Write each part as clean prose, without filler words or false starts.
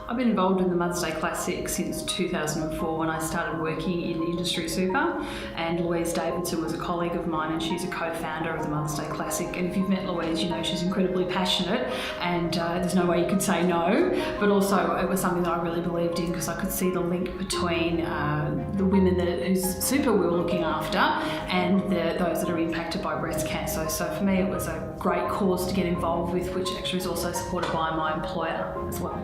I've been involved in the Mother's Day Classic since 2004 when I started working in industry super, and Louise Davidson was a colleague of mine and she's a co-founder of the Mother's Day Classic, and if you've met Louise you know she's incredibly passionate and there's no way you could say no, but also it was something that I really believed in because I could see the link between the women whose super we were looking after and those that are impacted by breast cancer. So for me it was a great cause to get involved with, which actually is also supported by my employer as well.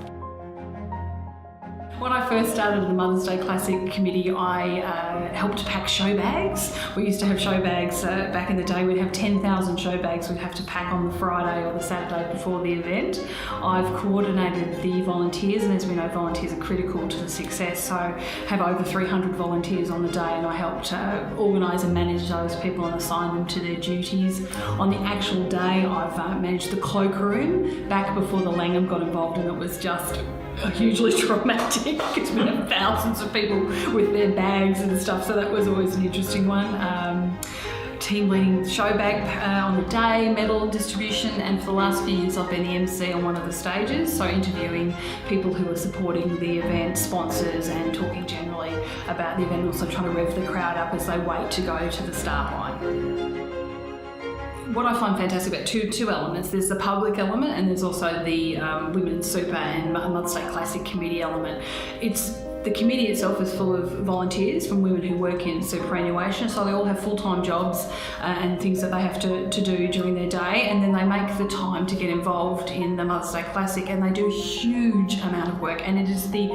When I first started the Mother's Day Classic committee, I helped pack show bags. We used to have show bags back in the day. We'd have 10,000 show bags we'd have to pack on the Friday or the Saturday before the event. I've coordinated the volunteers, and as we know, volunteers are critical to the success. So I have over 300 volunteers on the day, and I helped organise and manage those people and assign them to their duties. On the actual day, I've managed the cloakroom back before the Langham got involved, and it was just hugely traumatic because we have thousands of people with their bags and stuff, so that was always an interesting one. Team leading show bag on the day, medal distribution, and for the last few years I've been the MC on one of the stages, so interviewing people who are supporting the event, sponsors, and talking generally about the event, also trying to rev the crowd up as they wait to go to the start line. What I find fantastic about two elements, there's the public element and there's also the Women's Super and Mother's Day Classic committee element. The committee itself is full of volunteers from women who work in superannuation, so they all have full-time jobs and things that they have to do during their day, and then they make the time to get involved in the Mother's Day Classic, and they do a huge amount of work, and it is the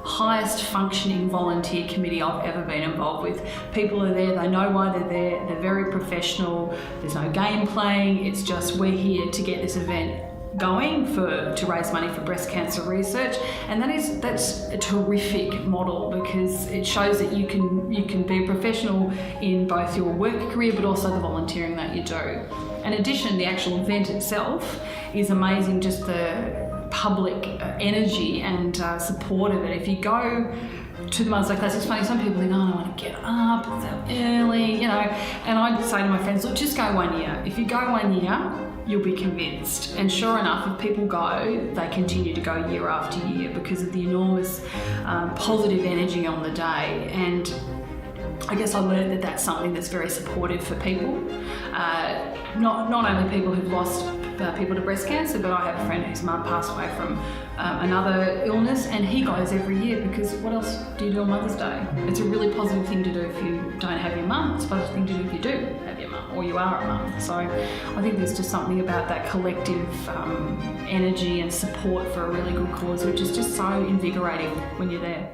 highest functioning volunteer committee I've ever been involved with. People are there, they know why they're there, they're very professional, there's no game playing, it's just we're here to get this event going to raise money for breast cancer research, and that's a terrific model because it shows that you can be a professional in both your work career but also the volunteering that you do. In addition, the actual event itself is amazing, just the public energy and support of it. If you go to the Mother's Day Classic, it's funny, some people think, oh, I don't want to get up, it's so early, you know, and I say to my friends, look, just go 1 year. If you go 1 year, you'll be convinced. And sure enough, if people go, they continue to go year after year because of the enormous positive energy on the day. And I guess I learned that that's something that's very supportive for people. Not only people who've lost people to breast cancer, but I have a friend whose mum passed away from another illness, and he goes every year because what else do you do on Mother's Day? It's a really positive thing to do if you don't have your mum. It's a positive thing to do if you do have your mum, or you are a mum. So I think there's just something about that collective energy and support for a really good cause, which is just so invigorating when you're there.